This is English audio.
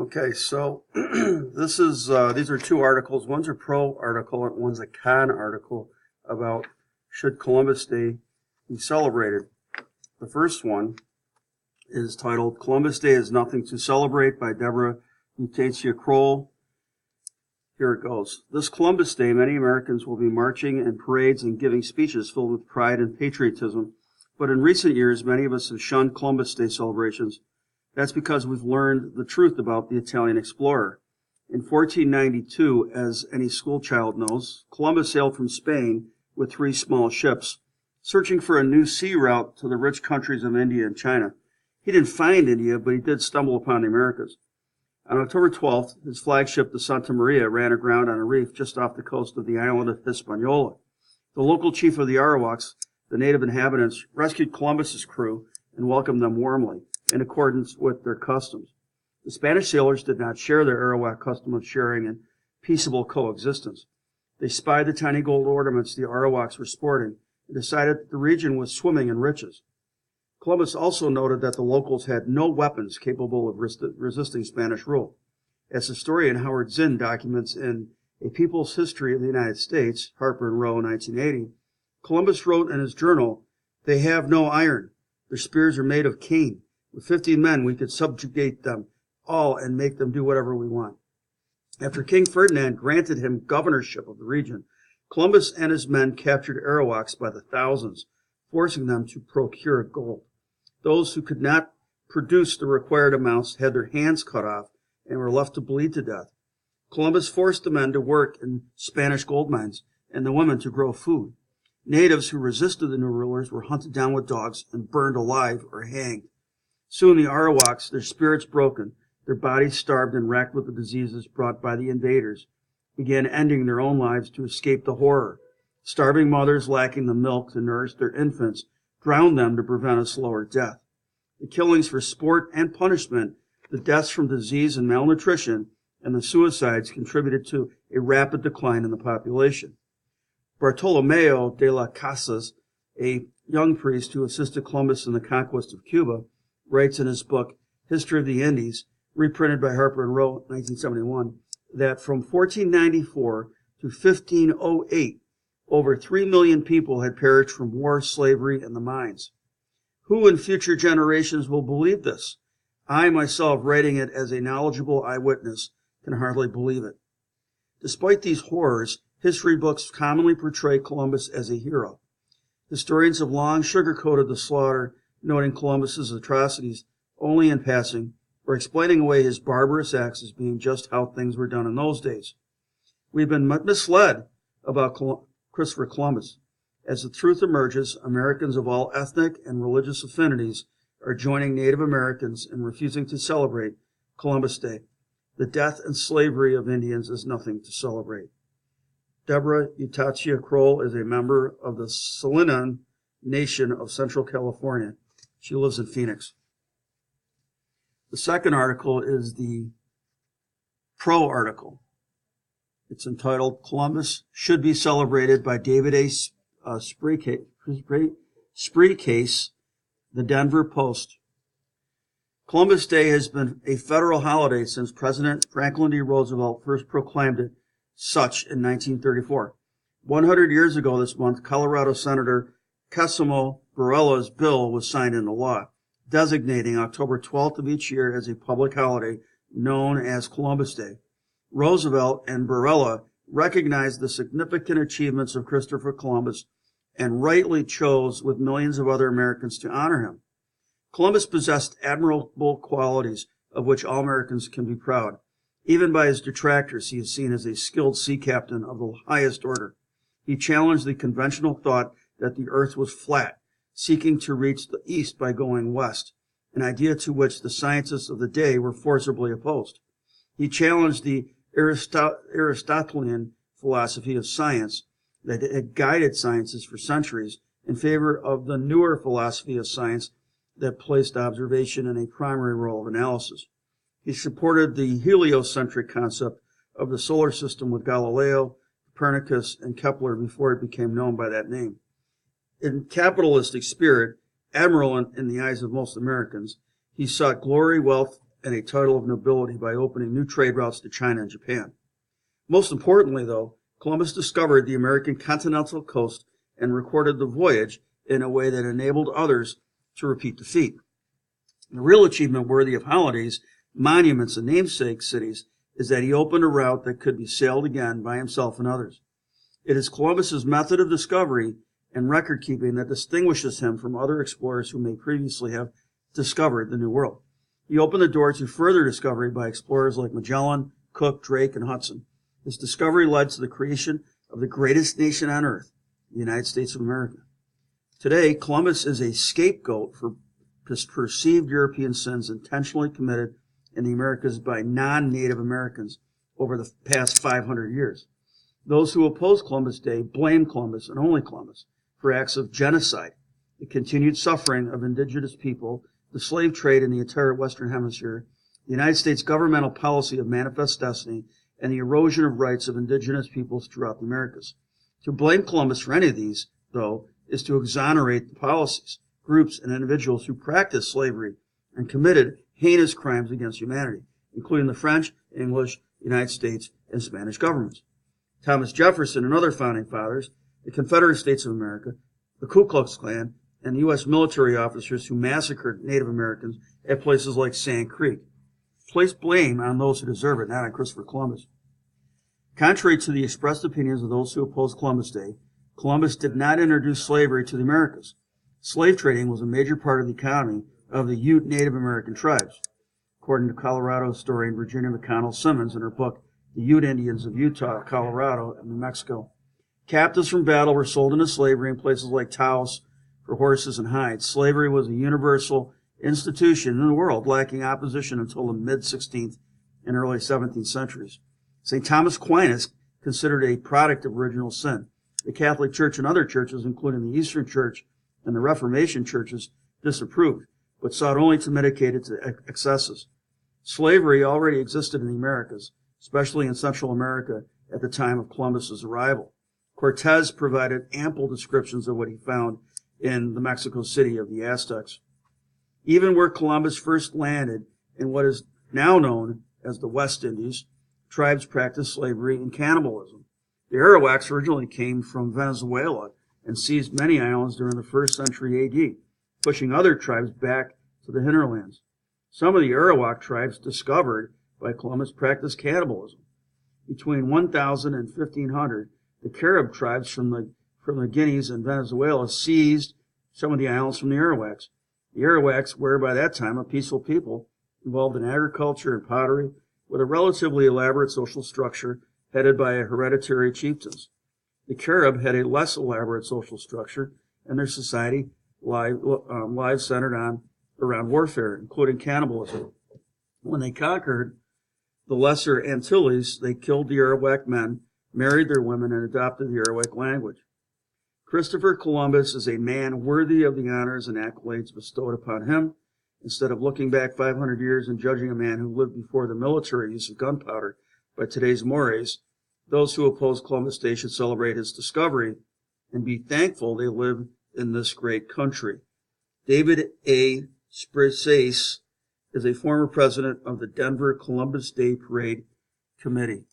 Okay, so these are two articles. One's a pro article and one's a con article about should Columbus Day be celebrated. The first one is titled Columbus Day is Nothing to Celebrate by Deborah Utatia Kroll. Here it goes. This Columbus Day, many Americans will be marching in parades and giving speeches filled with pride and patriotism. But in recent years, many of us have shunned Columbus Day celebrations. That's because we've learned the truth about the Italian explorer. In 1492, as any schoolchild knows, Columbus sailed from Spain with 3 small ships, searching for a new sea route to the rich countries of India and China. He didn't find India, but he did stumble upon the Americas. On October 12th, his flagship, the Santa Maria, ran aground on a reef just off the coast of the island of Hispaniola. The local chief of the Arawaks, the native inhabitants, rescued Columbus's crew and welcomed them warmly, in accordance with their customs. The Spanish sailors did not share their Arawak custom of sharing and peaceable coexistence. They spied the tiny gold ornaments the Arawaks were sporting and decided that the region was swimming in riches. Columbus also noted that the locals had no weapons capable of resisting Spanish rule. As historian Howard Zinn documents in A People's History of the United States, Harper and Row, 1980, Columbus wrote in his journal, "They have no iron. Their spears are made of cane. With 50 men, we could subjugate them all and make them do whatever we want." After King Ferdinand granted him governorship of the region, Columbus and his men captured Arawaks by the thousands, forcing them to procure gold. Those who could not produce the required amounts had their hands cut off and were left to bleed to death. Columbus forced the men to work in Spanish gold mines and the women to grow food. Natives who resisted the new rulers were hunted down with dogs and burned alive or hanged. Soon the Arawaks, their spirits broken, their bodies starved and racked with the diseases brought by the invaders, began ending their own lives to escape the horror. Starving mothers lacking the milk to nourish their infants drowned them to prevent a slower death. The killings for sport and punishment, the deaths from disease and malnutrition, and the suicides contributed to a rapid decline in the population. Bartolomeo de las Casas, a young priest who assisted Columbus in the conquest of Cuba, writes in his book, History of the Indies, reprinted by Harper and Row, 1971, that from 1494 to 1508, over 3 million people had perished from war, slavery, and the mines. Who in future generations will believe this? I myself, writing it as a knowledgeable eyewitness, can hardly believe it. Despite these horrors, history books commonly portray Columbus as a hero. Historians have long sugarcoated the slaughter, noting Columbus's atrocities only in passing, or explaining away his barbarous acts as being just how things were done in those days. We've been misled about Christopher Columbus. As the truth emerges, Americans of all ethnic and religious affinities are joining Native Americans in refusing to celebrate Columbus Day. The death and slavery of Indians is nothing to celebrate. Deborah Utatia Kroll is a member of the Salinan Nation of Central California. She lives in Phoenix. The second article is the pro article. It's entitled Columbus Should Be Celebrated by David A. Spreecase, The Denver Post. Columbus Day has been a federal holiday since President Franklin D. Roosevelt first proclaimed it such in 1934. 100 years ago this month, Colorado Senator Cosimo Barella's bill was signed into law, designating October 12th of each year as a public holiday known as Columbus Day. Roosevelt and Barella recognized the significant achievements of Christopher Columbus and rightly chose, with millions of other Americans, to honor him. Columbus possessed admirable qualities of which all Americans can be proud. Even by his detractors, he is seen as a skilled sea captain of the highest order. He challenged the conventional thought that the earth was flat, seeking to reach the east by going west, an idea to which the scientists of the day were forcibly opposed. He challenged the Aristotelian philosophy of science that had guided sciences for centuries in favor of the newer philosophy of science that placed observation in a primary role of analysis. He supported the heliocentric concept of the solar system with Galileo, Copernicus, and Kepler before it became known by that name. In capitalistic spirit, admirable in the eyes of most Americans, he sought glory, wealth, and a title of nobility by opening new trade routes to China and Japan. Most importantly, though, Columbus discovered the American continental coast and recorded the voyage in a way that enabled others to repeat the feat. The real achievement worthy of holidays, monuments, and namesake cities is that he opened a route that could be sailed again by himself and others. It is Columbus's method of discovery and record-keeping that distinguishes him from other explorers who may previously have discovered the New World. He opened the door to further discovery by explorers like Magellan, Cook, Drake, and Hudson. This discovery led to the creation of the greatest nation on earth, the United States of America. Today, Columbus is a scapegoat for perceived European sins intentionally committed in the Americas by non-Native Americans over the past 500 years. Those who oppose Columbus Day blame Columbus and only Columbus for acts of genocide, the continued suffering of indigenous people, the slave trade in the entire Western Hemisphere, the United States governmental policy of manifest destiny, and the erosion of rights of indigenous peoples throughout the Americas. To blame Columbus for any of these, though, is to exonerate the policies, groups, and individuals who practiced slavery and committed heinous crimes against humanity, including the French, English, United States, and Spanish governments. Thomas Jefferson and other founding fathers, the Confederate States of America, the Ku Klux Klan, and the U.S. military officers who massacred Native Americans at places like Sand Creek. Place blame on those who deserve it, not on Christopher Columbus. Contrary to the expressed opinions of those who oppose Columbus Day, Columbus did not introduce slavery to the Americas. Slave trading was a major part of the economy of the Ute Native American tribes, according to Colorado historian Virginia McConnell Simmons in her book, The Ute Indians of Utah, Colorado, and New Mexico. Captives from battle were sold into slavery in places like Taos for horses and hides. Slavery was a universal institution in the world, lacking opposition until the mid-16th and early 17th centuries. St. Thomas Aquinas considered a product of original sin. The Catholic Church and other churches, including the Eastern Church and the Reformation churches, disapproved, but sought only to mitigate its excesses. Slavery already existed in the Americas, especially in Central America at the time of Columbus's arrival. Cortez provided ample descriptions of what he found in the Mexico City of the Aztecs. Even where Columbus first landed in what is now known as the West Indies, tribes practiced slavery and cannibalism. The Arawaks originally came from Venezuela and seized many islands during the 1st century AD, pushing other tribes back to the hinterlands. Some of the Arawak tribes discovered by Columbus practiced cannibalism. Between 1000 and 1500, the Carib tribes from the Guineas and Venezuela seized some of the islands from the Arawaks. The Arawaks were by that time a peaceful people involved in agriculture and pottery with a relatively elaborate social structure headed by hereditary chieftains. The Carib had a less elaborate social structure, and their society lives centered around warfare, including cannibalism. When they conquered the Lesser Antilles, they killed the Arawak men, married their women, and adopted the Arawak language. Christopher Columbus is a man worthy of the honors and accolades bestowed upon him. Instead of looking back 500 years and judging a man who lived before the military use of gunpowder by today's mores, those who oppose Columbus Day should celebrate his discovery and be thankful they live in this great country. David A. Spresace is a former president of the Denver Columbus Day Parade Committee.